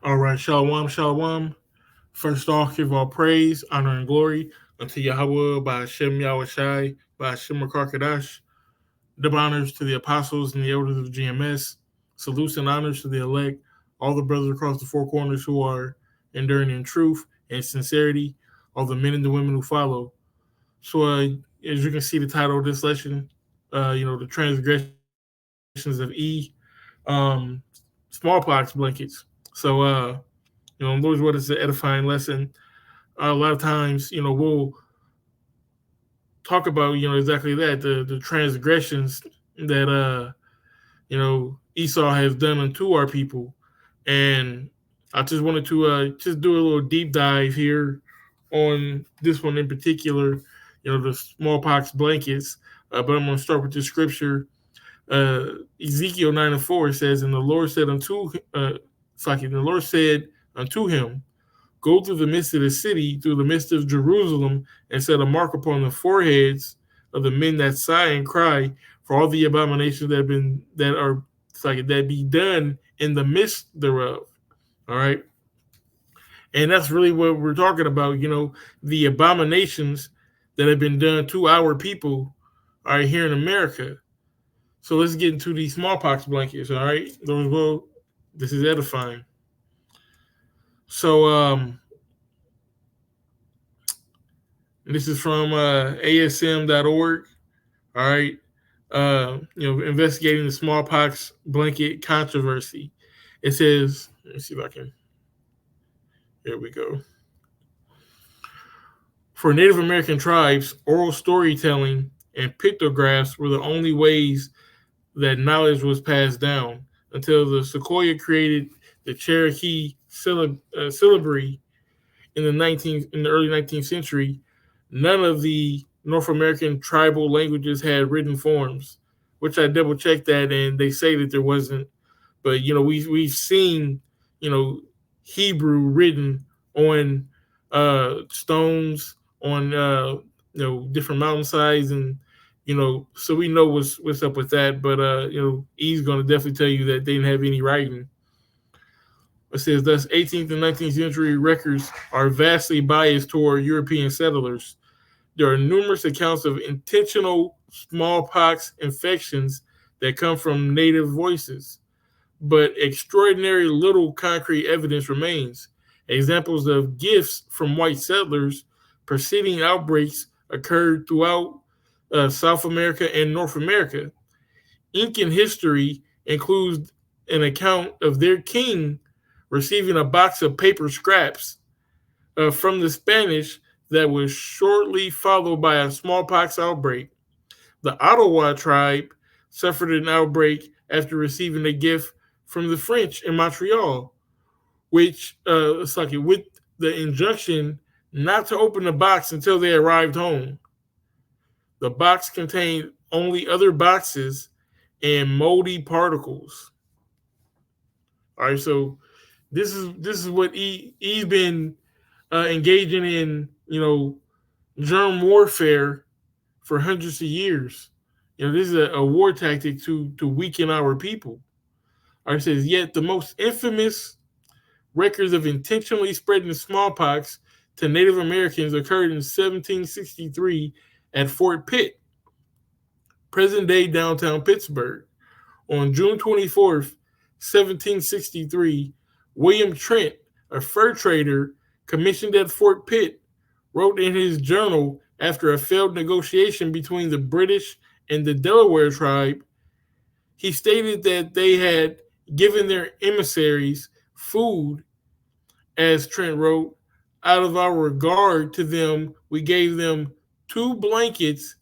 All right, shalom, shalom. First off, give all praise, honor, and glory unto Yahweh by Hashem Yahweh Shai, by Hashem Karkadash. Double honors to the apostles and the elders of GMS. Salutes and honors to the elect, all the brothers across the four corners who are enduring in truth and sincerity, all the men and the women who follow. So, as you can see, the title of this lesson, the transgressions of um, smallpox blankets. So, Lord's word is an edifying lesson. A lot of times, we'll talk about, exactly that, the transgressions that, Esau has done unto our people. And I just wanted to just do a little deep dive here on this one in particular, the smallpox blankets. But I'm going to start with the scripture. Ezekiel 9:4 says, "And the Lord said the Lord said unto him, Go through the midst of the city, through the midst of Jerusalem, and set a mark upon the foreheads of the men that sigh and cry for all the abominations that be done in the midst thereof." All right. And that's really what we're talking about, the abominations that have been done to our people are here in America. So let's get into these smallpox blankets, all right? This is edifying. So this is from asm.org. All right. Investigating the smallpox blanket controversy. It says, let me see if I can. Here we go. For Native American tribes, oral storytelling and pictographs were the only ways that knowledge was passed down until the Sequoia created the Cherokee syllabary in the early 19th century. None of the North American tribal languages had written forms, which I double checked that, and they say that there wasn't. But we've seen Hebrew written on stones, on different mountainsides, and so we know what's up with that. But he's going to definitely tell you that they didn't have any writing. It says, thus, 18th and 19th century records are vastly biased toward European settlers. There are numerous accounts of intentional smallpox infections that come from native voices, but extraordinary little concrete evidence remains. Examples of gifts from white settlers preceding outbreaks occurred throughout South America and North America. Incan history includes an account of their king receiving a box of paper scraps from the Spanish that was shortly followed by a smallpox outbreak. The Ottawa tribe suffered an outbreak after receiving a gift from the French in Montreal, which with the injunction not to open the box until they arrived home. The box contained only other boxes and moldy particles. All right, so this is what he's been engaging in, germ warfare for hundreds of years. This is a war tactic to weaken our people. All right, it says, yet the most infamous records of intentionally spreading smallpox to Native Americans occurred in 1763 at Fort Pitt, present day downtown Pittsburgh. On June 24th, 1763, William Trent, a fur trader commissioned at Fort Pitt, wrote in his journal after a failed negotiation between the British and the Delaware tribe. He stated that they had given their emissaries food, as Trent wrote, out of our regard to them, we gave them 2 blankets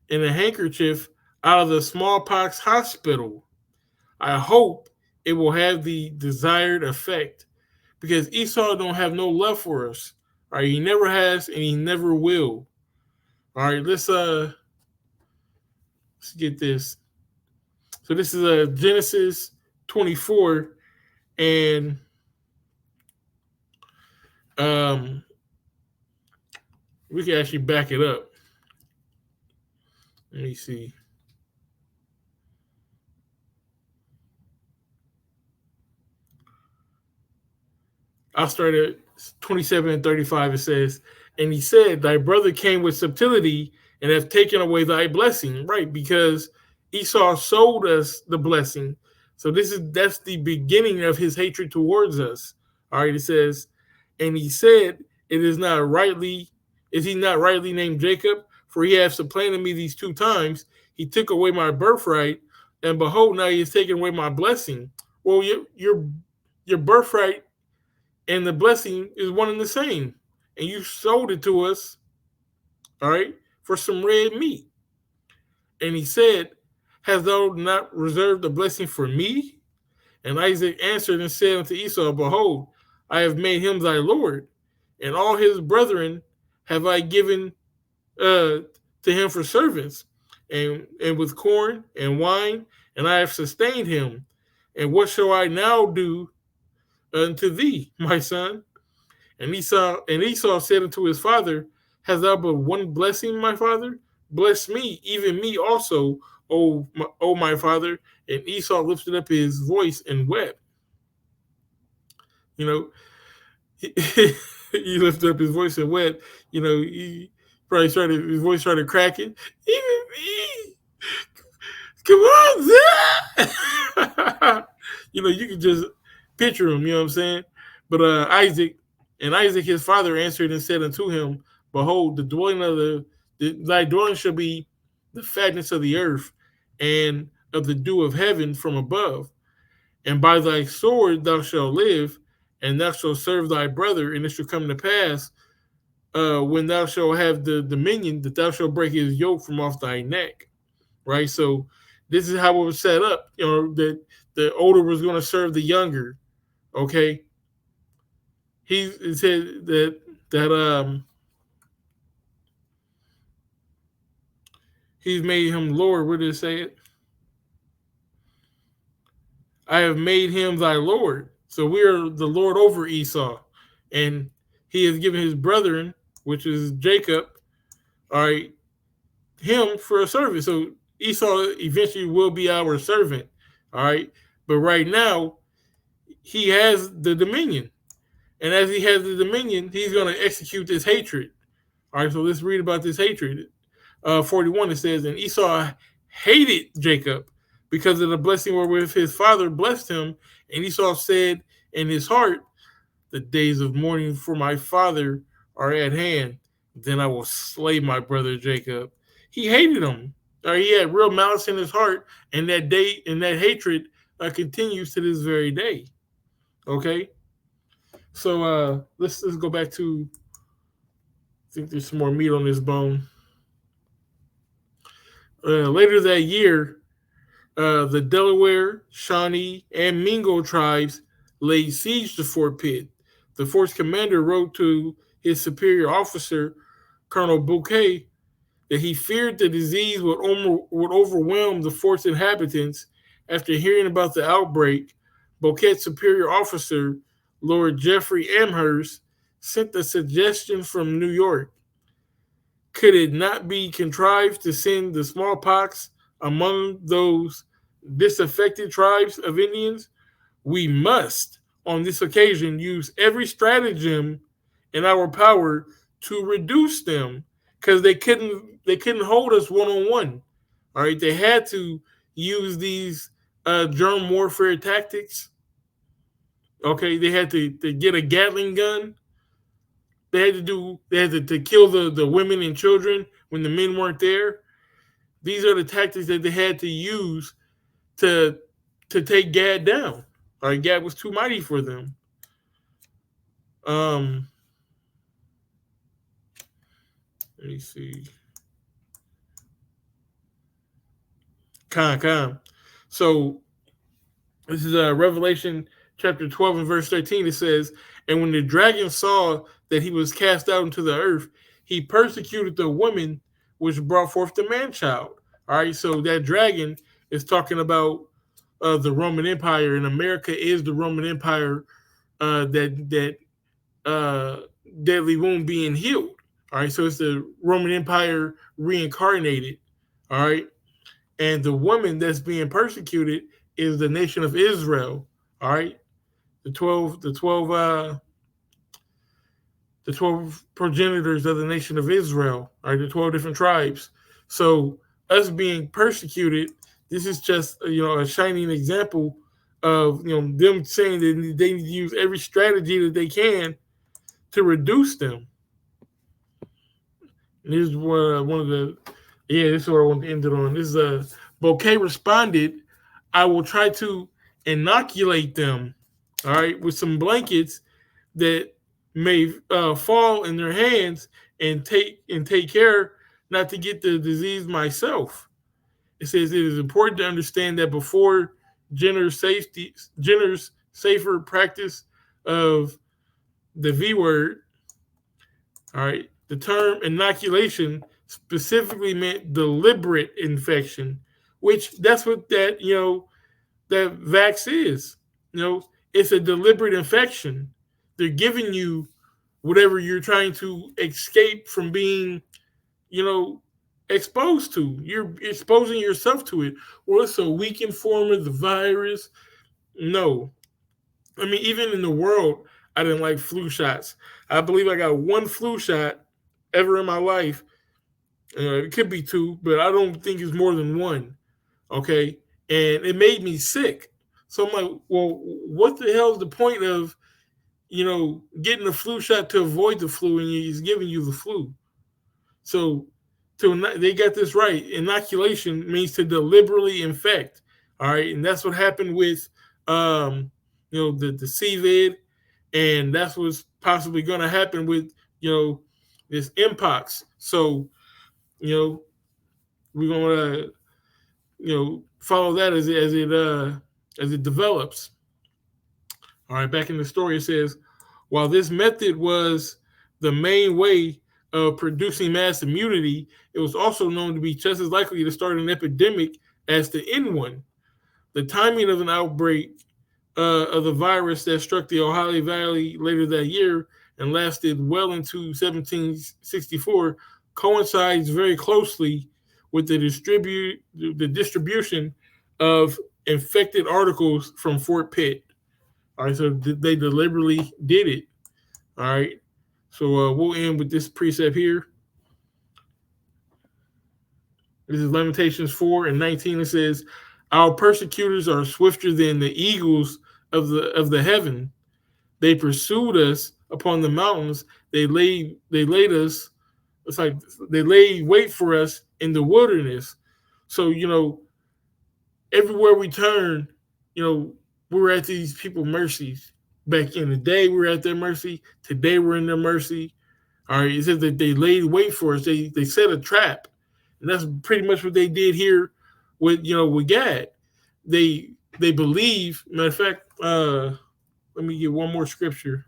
and a handkerchief out of the smallpox hospital. I hope it will have the desired effect because Esau don't have no love for us. All right, he never has and he never will. All right, let's get this. So this is Genesis 24, and um, we can actually back it up. Let me see. I'll start at 27 and 35. It says, and he said, thy brother came with subtlety and hath taken away thy blessing. Right, because Esau sold us the blessing. So that's the beginning of his hatred towards us. All right, it says, and he said, it is he not rightly named Jacob? For he hath supplanted me these two times. He took away my birthright, and behold, now he has taken away my blessing. Well, your birthright and the blessing is one and the same. And you sold it to us, all right, for some red meat. And he said, hast thou not reserved the blessing for me? And Isaac answered and said unto Esau, behold, I have made him thy Lord, and all his brethren have I given to him for servants, and with corn and wine, and I have sustained him. And what shall I now do unto thee, my son? And Esau said unto his father, hast thou but one blessing, my father? Bless me, even me also, O my father. And Esau lifted up his voice and wept. You know, he lifted up his voice and wept. You know, his voice started cracking. Even me. Come on, Zach. You know, you can just picture him, you know what I'm saying? But Isaac, his father, answered and said unto him, behold, the dwelling of thy dwelling shall be the fatness of the earth and of the dew of heaven from above. And by thy sword thou shalt live, and thou shalt serve thy brother, and it shall come to pass when thou shalt have the dominion that thou shalt break his yoke from off thy neck. Right? So this is how it was set up, you know, that the older was going to serve the younger. Okay. He said that he's made him Lord. Where did it say it? I have made him thy Lord. So we are the Lord over Esau. And he has given his brethren, which is Jacob, all right, him for a servant. So Esau eventually will be our servant. All right. But right now, he has the dominion. And as he has the dominion, he's going to execute this hatred. All right, so let's read about this hatred. 41, it says, and Esau hated Jacob because of the blessing wherewith his father blessed him. And Esau said in his heart, the days of mourning for my father are at hand. Then I will slay my brother Jacob. He hated him. He had real malice in his heart, and that hatred continues to this very day. Okay, so let's go back to. I think there's some more meat on this bone. Later that year, the Delaware, Shawnee, and Mingo tribes laid siege to Fort Pitt. The fort's commander wrote to his superior officer, Colonel Bouquet, that he feared the disease would overwhelm the fort's inhabitants. After hearing about the outbreak, Bouquet's superior officer, Lord Jeffrey Amherst, sent a suggestion from New York. Could it not be contrived to send the smallpox among those disaffected tribes of Indians? We must, on this occasion, use every stratagem in our power to reduce them, because they couldn't hold us one on one. All right, they had to use these germ warfare tactics. Okay, they had to get a Gatling gun. They had to kill the women and children when the men weren't there. These are the tactics that they had to use to take Gad down. All right, Gad was too mighty for them. Let me see. Con. So this is Revelation chapter 12 and verse 13. It says, and when the dragon saw that he was cast out into the earth, he persecuted the woman which brought forth the man-child. All right, so that dragon is talking about the Roman Empire, and America is the Roman Empire that deadly wound being healed. All right, so it's the Roman Empire reincarnated. All right, and the woman that's being persecuted is the nation of Israel. All right, the 12 the 12 progenitors of the nation of Israel, right? The 12 different tribes. So us being persecuted, this is just a shining example of them saying that they need to use every strategy that they can to reduce them. And this is one of the this is what I want to end it on. This is Bouquet responded, "I will try to inoculate them, all right, with some blankets that may fall in their hands and take care not to get the disease myself." It says it is important to understand that before Jenner's safer practice of the V word, all right, the term inoculation specifically meant deliberate infection, which that's what that vax is. It's a deliberate infection. They're giving you whatever you're trying to escape from being, exposed to. You're exposing yourself to it. Well, it's a weakened form of the virus. No. I mean, even in the world, I didn't like flu shots. I believe I got one flu shot ever in my life. It could be two, but I don't think it's more than one. Okay. And it made me sick. So I'm like, well, what the hell is the point of, getting a flu shot to avoid the flu and he's giving you the flu? So they got this right. Inoculation means to deliberately infect. All right. And that's what happened with, the CVID. And that's what's possibly going to happen with, this Mpox. So, we're going to, follow that as it develops. All right, back in the story, it says, while this method was the main way of producing mass immunity, it was also known to be just as likely to start an epidemic as to end one. The timing of an outbreak of the virus that struck the Ohio Valley later that year and lasted well into 1764 coincides very closely with the distribution of infected articles from Fort Pitt. All right, so they deliberately did it. All right, so we'll end with this precept here. This is Lamentations 4:19. It says, "Our persecutors are swifter than the eagles of the heaven. They pursued us upon the mountains. They laid us. It's like they laid wait for us in the wilderness." So everywhere we turn, we're at these people's mercies. Back in the day, we were at their mercy. Today, we're in their mercy. All right, it says that they laid wait for us. They set a trap, and that's pretty much what they did here with Gad. They believe. Matter of fact, let me get one more scripture.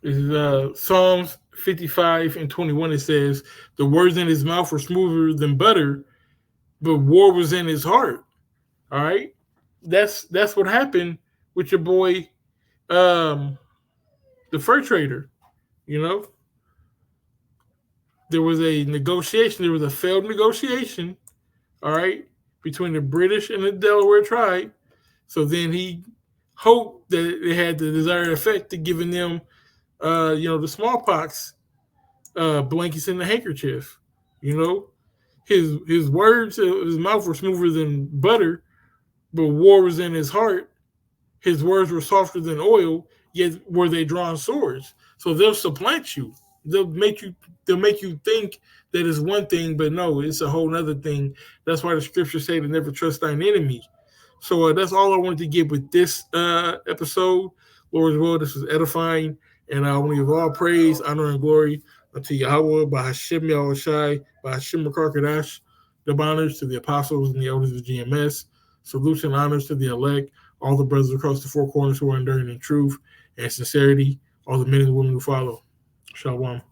This is Psalms 55:21. It says, "The words in his mouth were smoother than butter, but war was in his heart." All right, that's what happened with your boy, the fur trader. There was a negotiation. There was a failed negotiation. All right, between the British and the Delaware tribe. So then he hoped that it had the desired effect of giving them, the smallpox blankets and the handkerchief. His words, his mouth were smoother than butter, but war was in his heart. His words were softer than oil, yet were they drawn swords. So they'll supplant you. They'll make you think that it's one thing, but no, it's a whole other thing. That's why the scriptures say to never trust thine enemy. So that's all I wanted to get with this episode. Lord's will, this was edifying, and I want to give all praise, honor, and glory unto Yahweh, by Hashem Yahushai, by Hashem Karkadash. Double honors to the apostles and the elders of GMS. Salutes and honors to the elect, all the brothers across the four corners who are enduring in truth and sincerity, all the men and women who follow. Shalom.